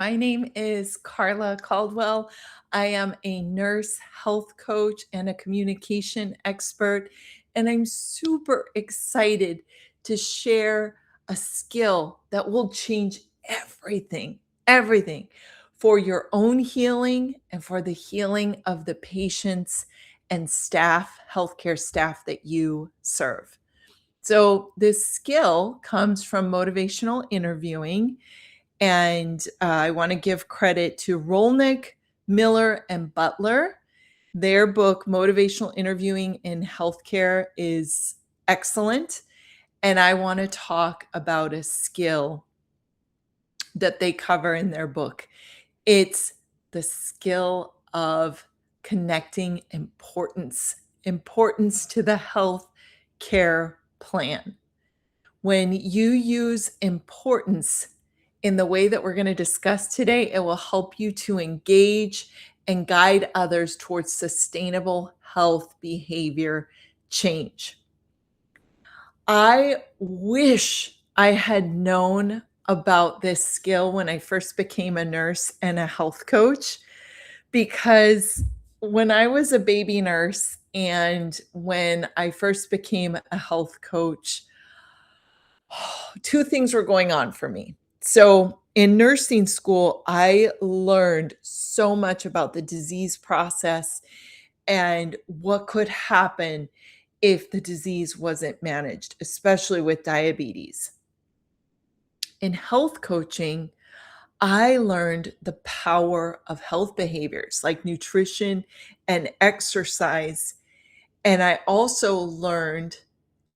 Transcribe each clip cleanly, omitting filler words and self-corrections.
My name is Carla Caldwell. I am a nurse, health coach, and a communication expert. And I'm super excited to share a skill that will change everything for your own healing and for the healing of the patients and staff, healthcare staff that you serve. So, this skill comes from motivational interviewing. And I want to give credit to Rollnick, Miller, and Butler. Their book, Motivational Interviewing in Healthcare, is excellent. And I want to talk about a skill that they cover in their book. It's the skill of connecting importance to the health care plan. When you use importance in the way that we're going to discuss today, it will help you to engage and guide others towards sustainable health behavior change. I wish I had known about this skill when I first became a nurse and a health coach, because when I was a baby nurse and when I first became a health coach, two things were going on for me. So, in nursing school, I learned so much about the disease process and what could happen if the disease wasn't managed, especially with diabetes. In health coaching, I learned the power of health behaviors like nutrition and exercise. And I also learned,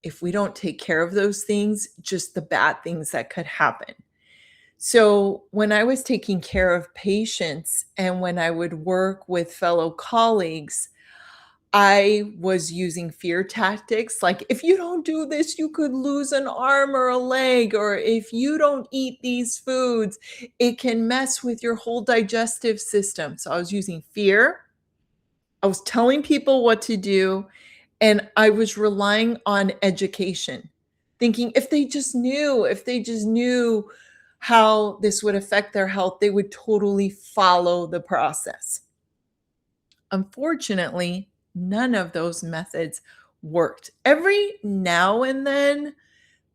if we don't take care of those things, just the bad things that could happen. So, when I was taking care of patients and when I would work with fellow colleagues, I was using fear tactics like, if you don't do this, you could lose an arm or a leg, or if you don't eat these foods, it can mess with your whole digestive system. So, I was using fear, I was telling people what to do, and I was relying on education, thinking if they just knew how this would affect their health, they would totally follow the process. Unfortunately, none of those methods worked. Every now and then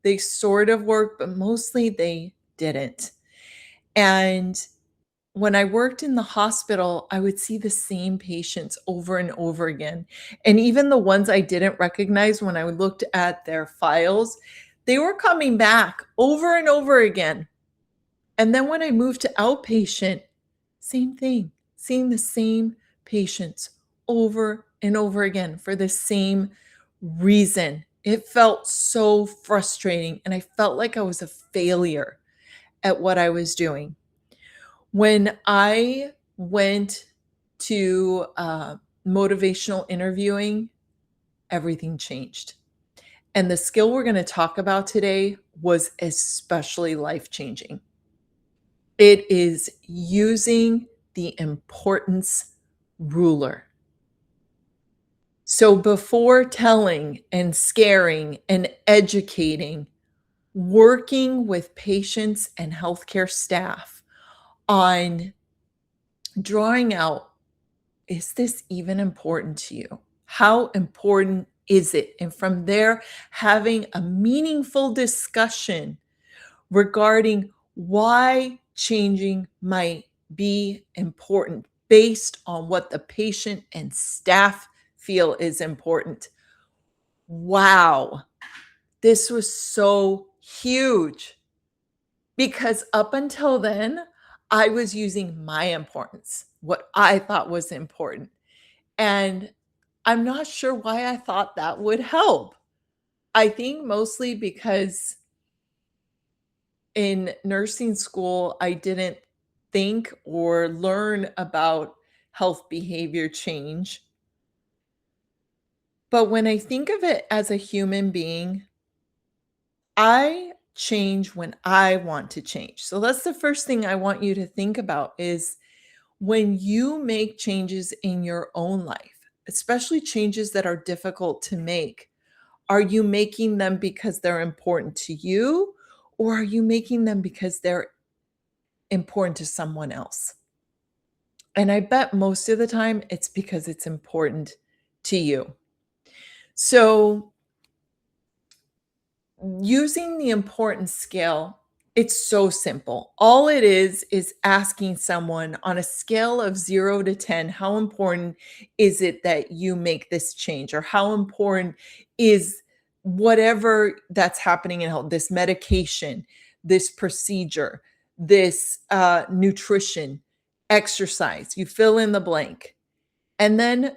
they sort of worked, but mostly they didn't. And when I worked in the hospital, I would see the same patients over and over again. And even the ones I didn't recognize when I looked at their files, they were coming back over and over again. And then when I moved to outpatient, same thing, seeing the same patients over and over again for the same reason. It felt so frustrating, and I felt like I was a failure at what I was doing. When I went to motivational interviewing, everything changed. And the skill we're going to talk about today was especially life changing. It is using the importance ruler. So before telling and scaring and educating, working with patients and healthcare staff on drawing out, is this even important to you? How important is it? And from there, having a meaningful discussion regarding why changing might be important based on what the patient and staff feel is important. Wow, this was so huge, because up until then, I was using my importance, what I thought was important. And I'm not sure why I thought that would help. I think mostly because in nursing school, I didn't think or learn about health behavior change. But when I think of it as a human being, I change when I want to change. So that's the first thing I want you to think about is when you make changes in your own life, especially changes that are difficult to make, are you making them because they're important to you, or are you making them because they're important to someone else? And I bet most of the time it's because it's important to you. So, using the importance scale, it's so simple. All it is asking someone on a scale of 0 to 10, how important is it that you make this change? Or how important is whatever that's happening in health, this medication, this procedure, this nutrition, exercise? You fill in the blank. And then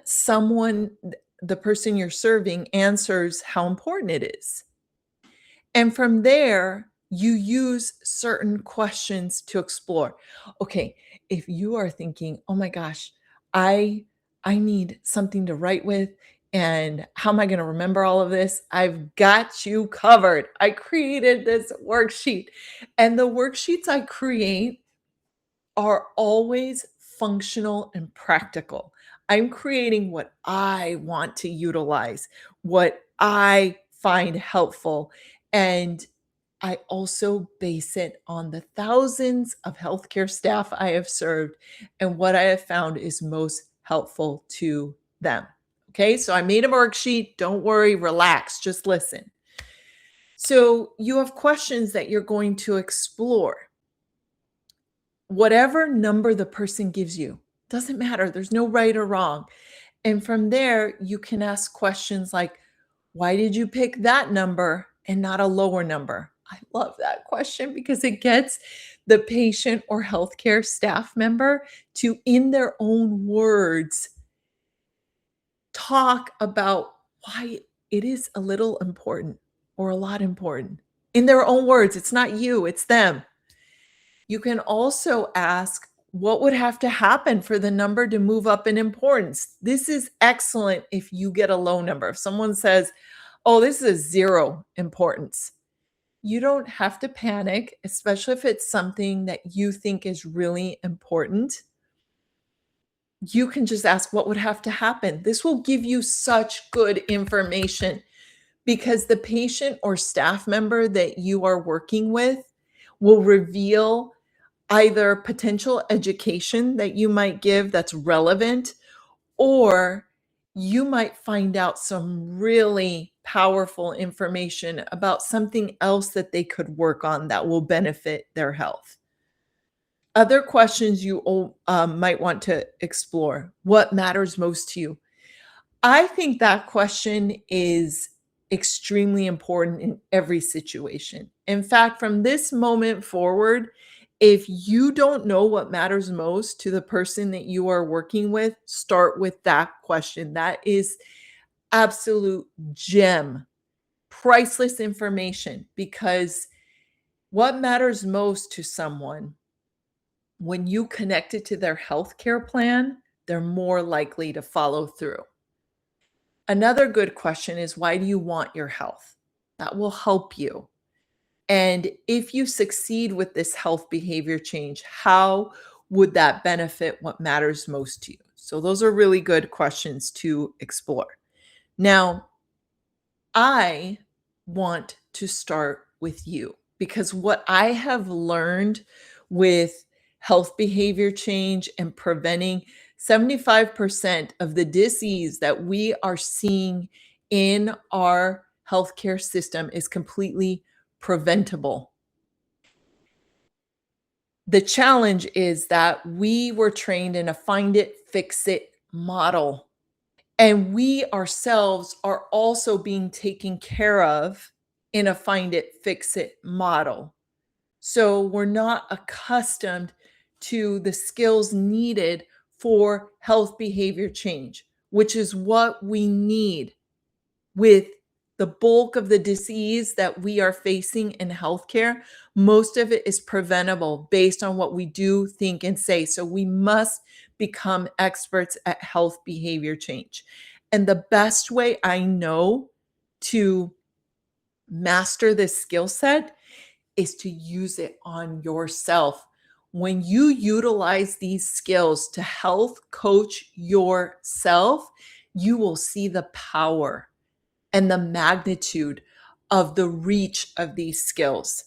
the person you're serving, answers how important it is. And from there, you use certain questions to explore. Okay, if you are thinking, "Oh my gosh, I I need something to write with, and how am I going to remember all of this?" I've got you covered. I created this worksheet. And the worksheets I create are always functional and practical. I'm creating what I want to utilize, what I find helpful. And I also base it on the thousands of healthcare staff I have served and what I have found is most helpful to them. Okay, so I made a worksheet. Don't worry, relax, just listen. So you have questions that you're going to explore. Whatever number the person gives you, doesn't matter. There's no right or wrong. And from there, you can ask questions like, why did you pick that number and not a lower number? I love that question because it gets the patient or healthcare staff member to, in their own words, talk about why it is a little important or a lot important. In their own words, it's not you, it's them. You can also ask, what would have to happen for the number to move up in importance? This is excellent if you get a low number. If someone says, oh, this is 0 importance, you don't have to panic, especially if it's something that you think is really important. You can just ask, what would have to happen? This will give you such good information because the patient or staff member that you are working with will reveal either potential education that you might give that's relevant, or you might find out some really powerful information about something else that they could work on that will benefit their health. Other questions you might want to explore. What matters most to you? I think that question is extremely important in every situation. In fact, from this moment forward, if you don't know what matters most to the person that you are working with, start with that question. That is absolute gem, priceless information, because what matters most to someone, when you connect it to their healthcare plan, they're more likely to follow through. Another good question is, why do you want your health? That will help you. And if you succeed with this health behavior change, how would that benefit what matters most to you? So, those are really good questions to explore. Now, I want to start with you because what I have learned with health behavior change and preventing 75% of the disease that we are seeing in our healthcare system is completely preventable. The challenge is that we were trained in a find it, fix it model. And we ourselves are also being taken care of in a find it, fix it model. So we're not accustomed to the skills needed for health behavior change, which is what we need with the bulk of the disease that we are facing in healthcare. Most of it is preventable based on what we do, think, and say. So we must become experts at health behavior change. And the best way I know to master this skill set is to use it on yourself. When you utilize these skills to health coach yourself, you will see the power and the magnitude of the reach of these skills.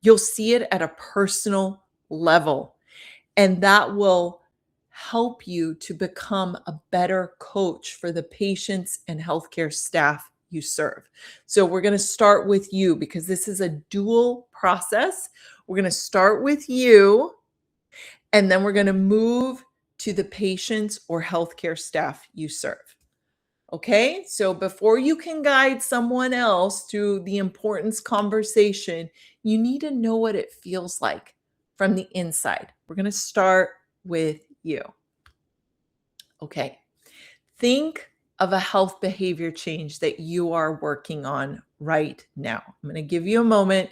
You'll see it at a personal level. And that will help you to become a better coach for the patients and healthcare staff you serve. So, we're going to start with you because this is a dual process. We're going to start with you, and then we're going to move to the patients or healthcare staff you serve. Okay, so before you can guide someone else through the importance conversation, you need to know what it feels like from the inside. We're going to start with you. Okay, think of a health behavior change that you are working on right now. I'm going to give you a moment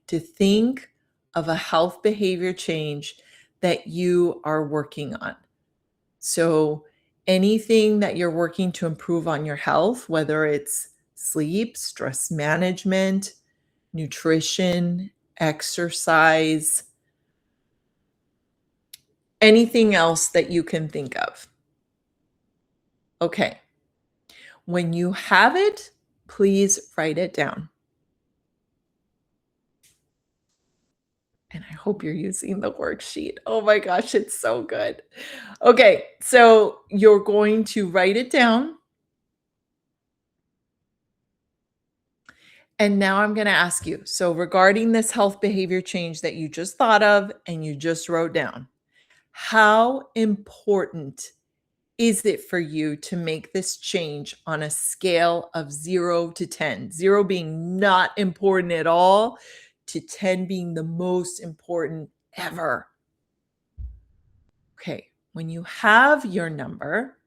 to think of a health behavior change that you are working on. So, anything that you're working to improve on your health, whether it's sleep, stress management, nutrition, exercise, anything else that you can think of. Okay. When you have it, please write it down. And I hope you're using the worksheet. Oh my gosh, it's so good. Okay, so you're going to write it down. And now I'm going to ask you, so regarding this health behavior change that you just thought of and you just wrote down, how important is it for you to make this change on a scale of 0 to 10? 0 being not important at all, to 10 being the most important ever. Okay, when you have your number,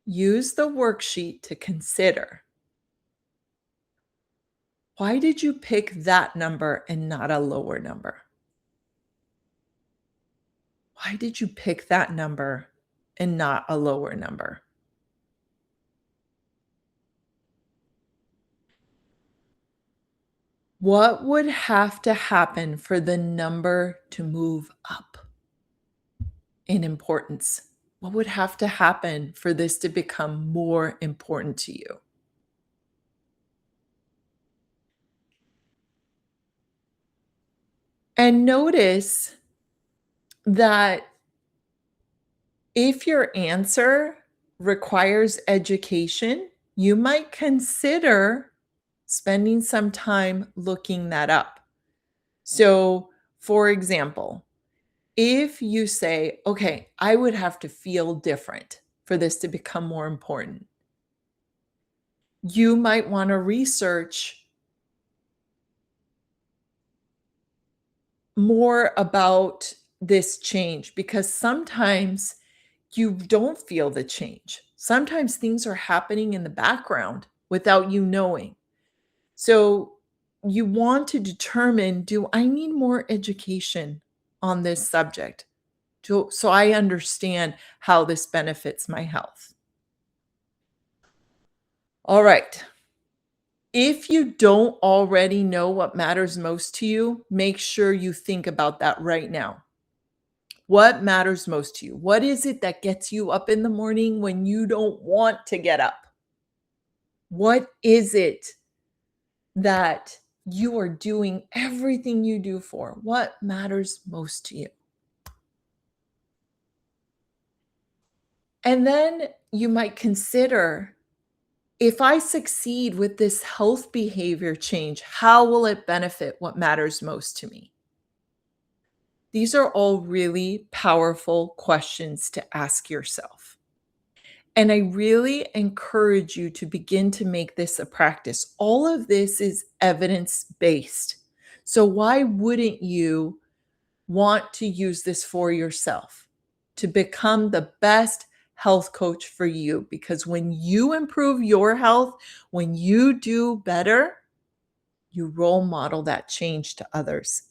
use the worksheet to consider, why did you pick that number and not a lower number? Why did you pick that number and not a lower number? What would have to happen for the number to move up in importance? What would have to happen for this to become more important to you? And notice that if your answer requires education, you might consider spending some time looking that up. So, for example, if you say, okay, I would have to feel different for this to become more important, you might want to research more about this change because sometimes you don't feel the change. Sometimes things are happening in the background without you knowing. So you want to determine, do I need more education on this subject so I understand how this benefits my health? All right. If you don't already know what matters most to you, make sure you think about that right now. What matters most to you? What is it that gets you up in the morning when you don't want to get up? What is it that you are doing everything you do for? What matters most to you? And then you might consider, if I succeed with this health behavior change, how will it benefit what matters most to me? These are all really powerful questions to ask yourself. And I really encourage you to begin to make this a practice. All of this is evidence based. So, why wouldn't you want to use this for yourself to become the best health coach for you? Because when you improve your health, when you do better, you role model that change to others.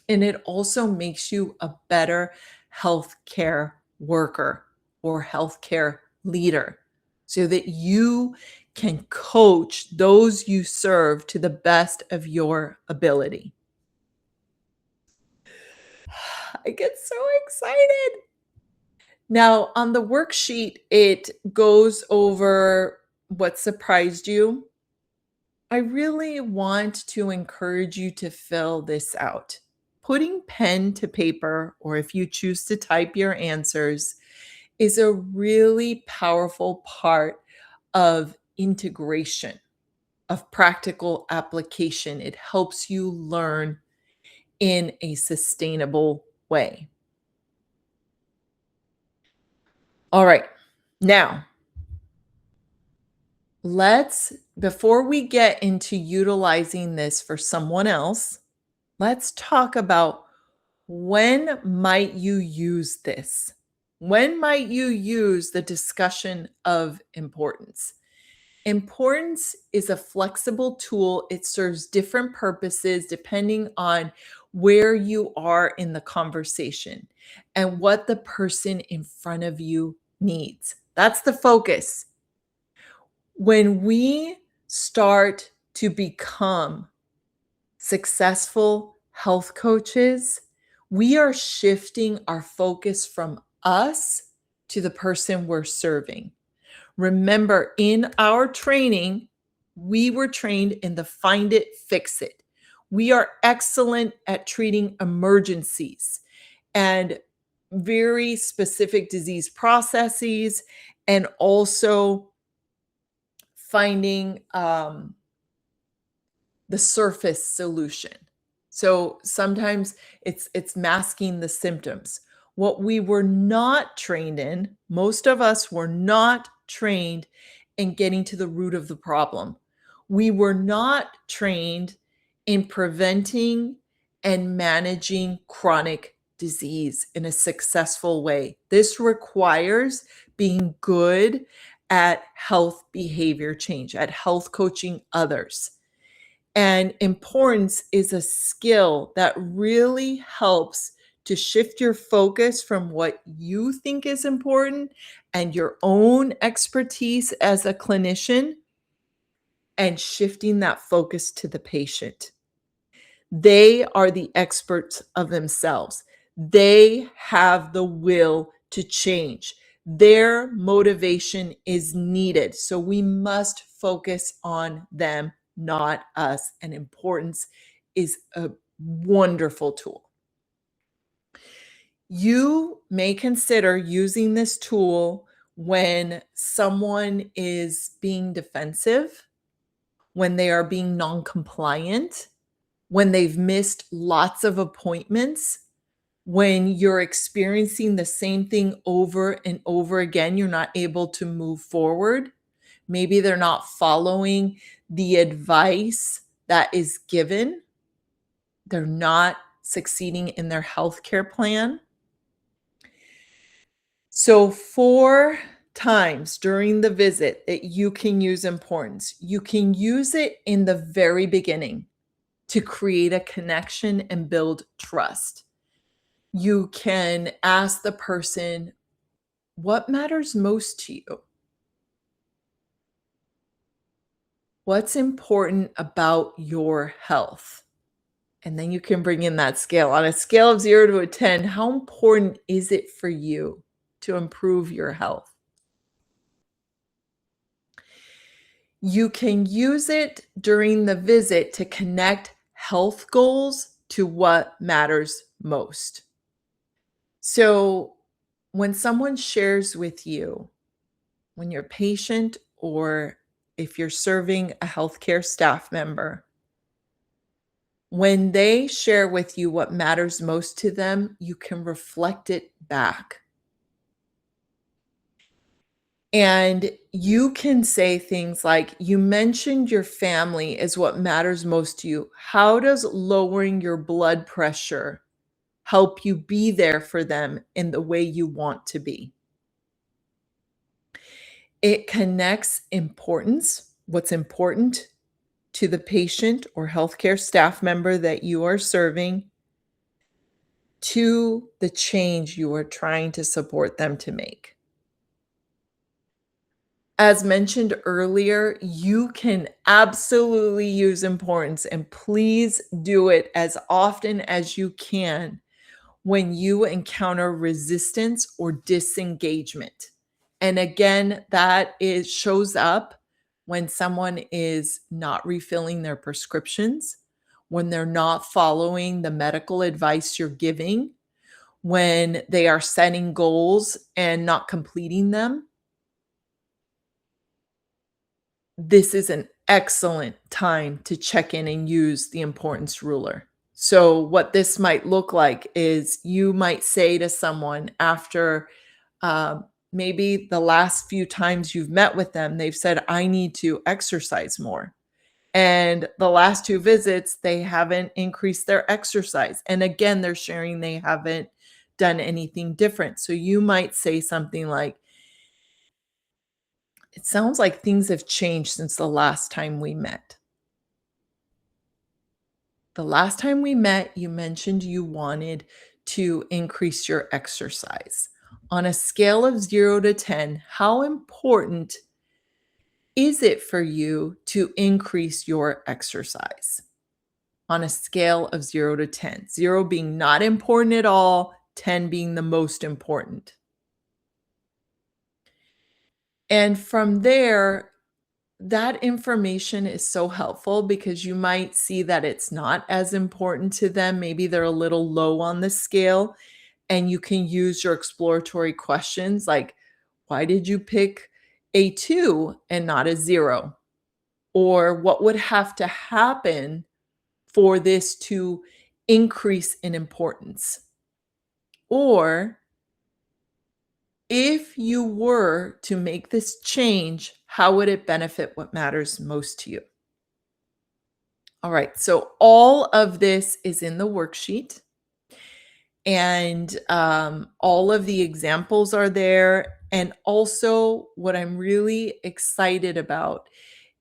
And it also makes you a better healthcare worker or healthcare leader so that you can coach those you serve to the best of your ability. I get so excited. Now, on the worksheet, it goes over what surprised you. I really want to encourage you to fill this out. putting pen to paper, or if you choose to type your answers, is a really powerful part of integration, of practical application. It helps you learn in a sustainable way. All right. Now, before we get into utilizing this for someone else, let's talk about when might you use this? When might you use the discussion of importance? Importance is a flexible tool. It serves different purposes depending on where you are in the conversation and what the person in front of you needs. That's the focus. When we start to become successful health coaches, we are shifting our focus from us to the person we're serving. Remember, in our training, we were trained in the find it, fix it. We are excellent at treating emergencies and very specific disease processes, and also finding the surface solution. So sometimes it's masking the symptoms. What we were not trained in, most of us were not trained in getting to the root of the problem. We were not trained in preventing and managing chronic disease in a successful way. This requires being good at health behavior change, at health coaching others. And importance is a skill that really helps to shift your focus from what you think is important and your own expertise as a clinician, and shifting that focus to the patient. They are the experts of themselves. They have the will to change. Their motivation is needed. So we must focus on them, not us. And importance is a wonderful tool. You may consider using this tool when someone is being defensive, when they are being non-compliant, when they've missed lots of appointments, when you're experiencing the same thing over and over again, you're not able to move forward. Maybe they're not following the advice that is given. They're not succeeding in their healthcare plan. So 4 times during the visit that you can use importance. You can use it in the very beginning to create a connection and build trust. You can ask the person, what matters most to you? What's important about your health? And then you can bring in that scale. On a scale of 0 to a 10, how important is it for you to improve your health? You can use it during the visit to connect health goals to what matters most. So when someone shares with you, when you're a patient or if you're serving a healthcare staff member, when they share with you what matters most to them, you can reflect it back. And you can say things like, you mentioned your family is what matters most to you. How does lowering your blood pressure help you be there for them in the way you want to be? It connects importance, what's important to the patient or healthcare staff member that you are serving, to the change you are trying to support them to make. As mentioned earlier, you can absolutely use importance, and please do it as often as you can when you encounter resistance or disengagement. And again, shows up when someone is not refilling their prescriptions, when they're not following the medical advice you're giving, when they are setting goals and not completing them, this is an excellent time to check in and use the importance ruler. So, what this might look like is you might say to someone after maybe the last few times you've met with them, they've said, I need to exercise more. And the last two visits, they haven't increased their exercise. And again, they're sharing they haven't done anything different. So, you might say something like, it sounds like things have changed since the last time we met. The last time we met, you mentioned you wanted to increase your exercise. On a scale of 0 to 10, how important is it for you to increase your exercise? On a scale of 0 to 10, 0 being not important at all, 10 being the most important. And from there, that information is so helpful because you might see that it's not as important to them. Maybe they're a little low on the scale, and you can use your exploratory questions like, why did you pick a 2 and not a 0? Or what would have to happen for this to increase in importance? Or if you were to make this change, how would it benefit what matters most to you? All right, so all of this is in the worksheet, and all of the examples are there. And also, what I'm really excited about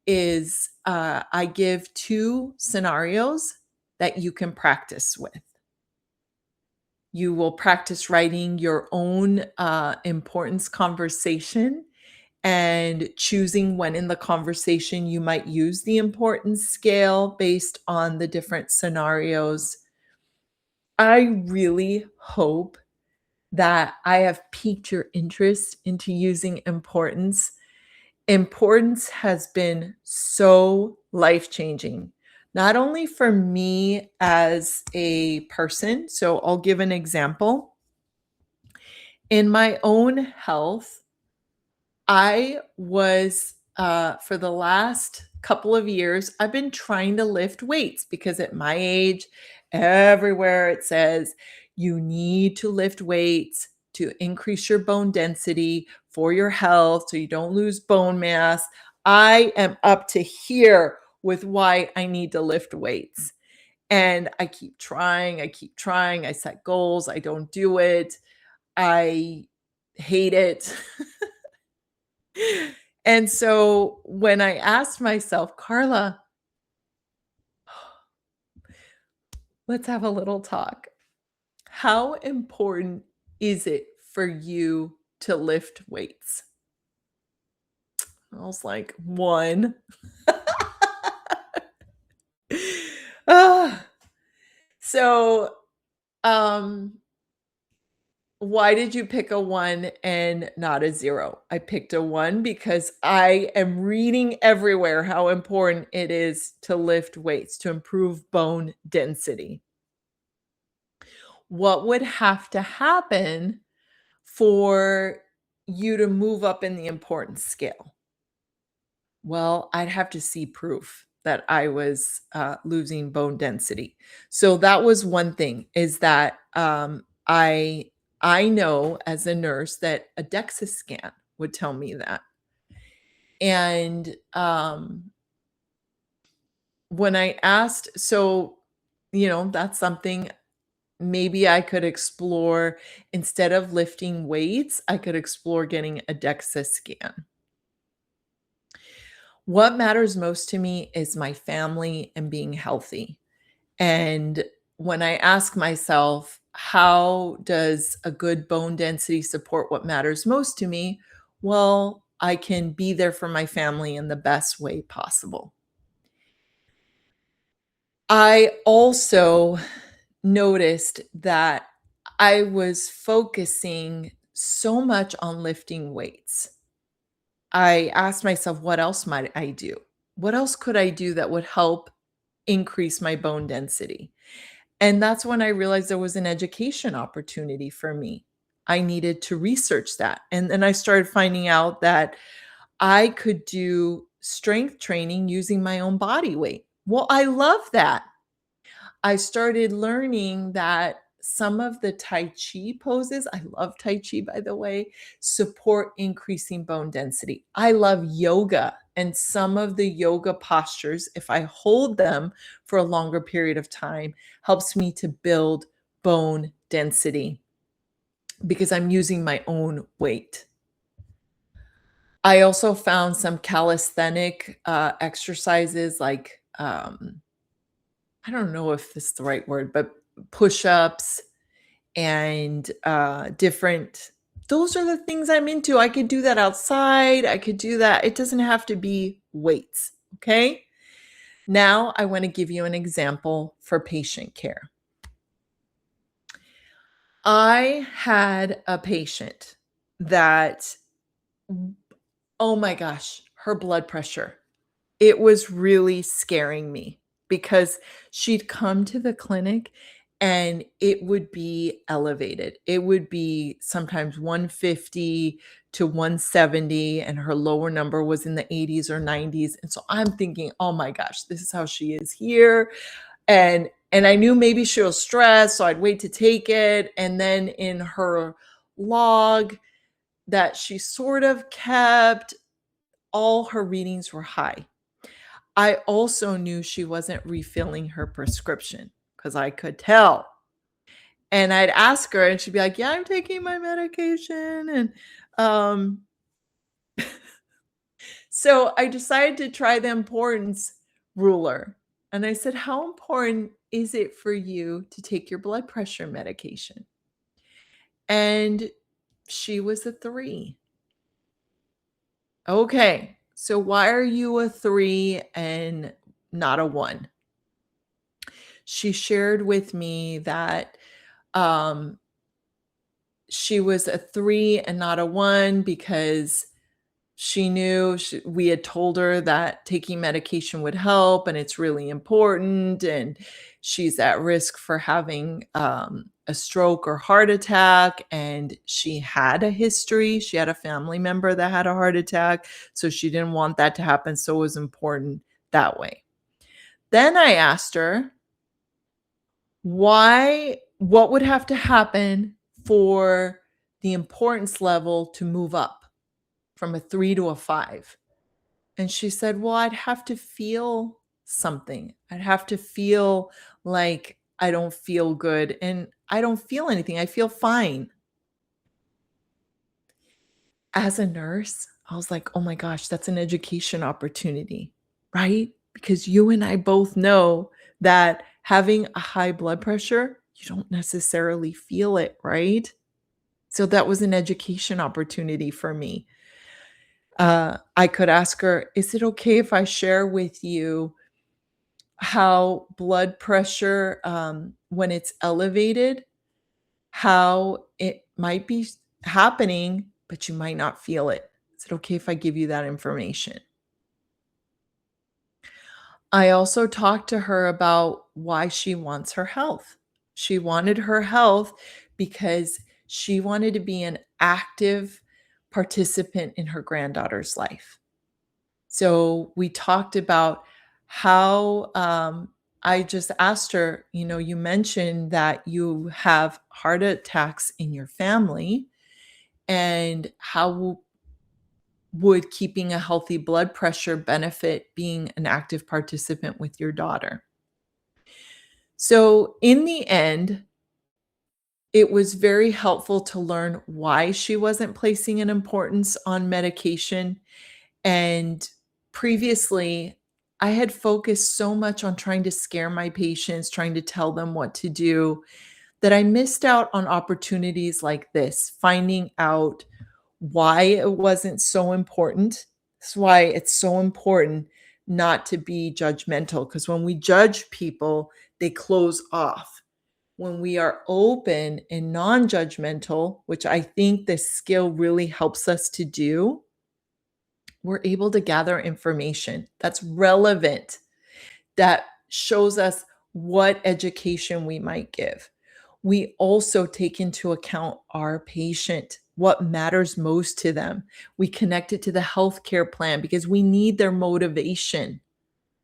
is I give two scenarios that you can practice with. You will practice writing your own importance conversation and choosing when in the conversation you might use the importance scale based on the different scenarios. I really hope that I have piqued your interest into using importance. Importance has been so life changing, not only for me as a person. So I'll give an example. In my own health, I was, for the last couple of years, I've been trying to lift weights because at my age, everywhere it says you need to lift weights to increase your bone density for your health so you don't lose bone mass. I am up to here with why I need to lift weights. And I keep trying, I keep trying. I set goals, I don't do it. I hate it. And so when I asked myself, Carla, let's have a little talk. How important is it for you to lift weights? I was like, one. Ah, so, um, why did you pick a 1 and not a 0? I picked a 1 because I am reading everywhere how important it is to lift weights to improve bone density. What would have to happen for you to move up in the importance scale? Well, I'd have to see proof that I was losing bone density. So that was one thing is that I know as a nurse that a DEXA scan would tell me that. And when I asked, so that's something maybe I could explore instead of lifting weights, I could explore getting a DEXA scan. What matters most to me is my family and being healthy. And when I ask myself, how does a good bone density support what matters most to me? Well, I can be there for my family in the best way possible. I also noticed that I was focusing so much on lifting weights. I asked myself, what else might I do? What else could I do that would help increase my bone density. And that's when I realized there was an education opportunity for me. I needed to research that. And then I started finding out that I could do strength training using my own body weight. Well, I love that. I started learning that some of the Tai Chi poses, I love Tai Chi, by the way, support increasing bone density. I love yoga, and some of the yoga postures, if I hold them for a longer period of time, helps me to build bone density because I'm using my own weight. I also found some calisthenic exercises like I don't know if this is the right word, but push-ups and, different those are the things I'm into. I could do that outside, I could do that it doesn't have to be weights, okay? Now I wanna give you an example for patient care. I had a patient that oh my gosh, her blood pressure. It was really scaring me because she'd come to the clinic and it would be elevated. It would be sometimes 150 to 170, and her lower number was in the 80s or 90s. And so I'm thinking, oh my gosh, this is how she is here. And I knew maybe she was stressed, so I'd wait to take it. And then in her log that she sort of kept, all her readings were high. I also knew she wasn't refilling her prescription because I could tell. And I'd ask her and she'd be like, "Yeah, I'm taking my medication." And um, so I decided to try the importance ruler. And I said, "How important is it for you to take your blood pressure medication?" And she was a 3. Okay. So why are you a 3 and not a 1? She shared with me that um, she was a 3 and not a 1 because she knew we had told her that taking medication would help and it's really important. And she's at risk for having a stroke or heart attack. And she had a history. She had a family member that had a heart attack. So she didn't want that to happen. So it was important that way. Then I asked her, what would have to happen for the importance level to move up from a 3 to a 5? And she said, "Well, I'd have to feel something. I'd have to feel like I don't feel good, and I don't feel anything. I feel fine." As a nurse, I was like, "Oh my gosh, that's an education opportunity," right? Because you and I both know that having a high blood pressure, you don't necessarily feel it, right? So that was an education opportunity for me. I could ask her, "Is it okay if I share with you how blood pressure, when it's elevated, how it might be happening, but you might not feel it? Is it okay if I give you that information?" I also talked to her about why she wants her health. She wanted her health because she wanted to be an active participant in her granddaughter's life. So we talked about how I just asked her, you mentioned that you have heart attacks in your family, and how would keeping a healthy blood pressure benefit being an active participant with your daughter? So, in the end, it was very helpful to learn why she wasn't placing an importance on medication. And previously, I had focused so much on trying to scare my patients, trying to tell them what to do, that I missed out on opportunities like this, finding out why it wasn't so important. That's why it's so important not to be judgmental, because when we judge people, they close off. When we are open and non judgmental, which I think this skill really helps us to do, we're able to gather information that's relevant, that shows us what education we might give. We also take into account our patient, what matters most to them. We connect it to the healthcare plan because we need their motivation.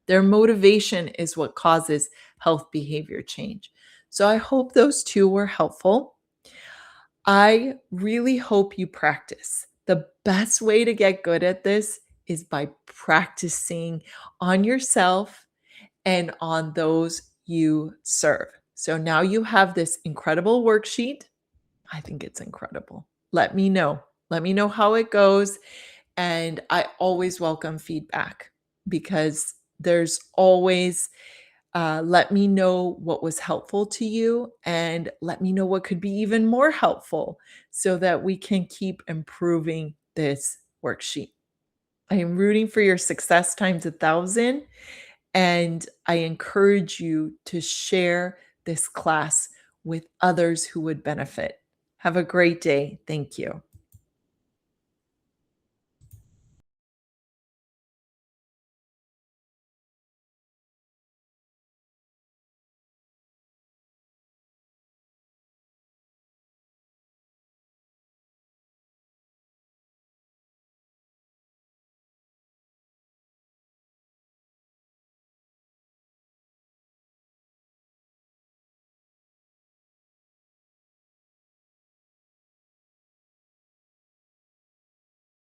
Their motivation is what causes health behavior change. So I hope those two were helpful. I really hope you practice. The best way to get good at this is by practicing on yourself and on those you serve. So now you have this incredible worksheet. I think it's incredible. Let me know. Let me know how it goes. And I always welcome feedback because there's always let me know what was helpful to you and let me know what could be even more helpful so that we can keep improving this worksheet. I am rooting for your success times 1,000, and I encourage you to share this class with others who would benefit. Have a great day. Thank you.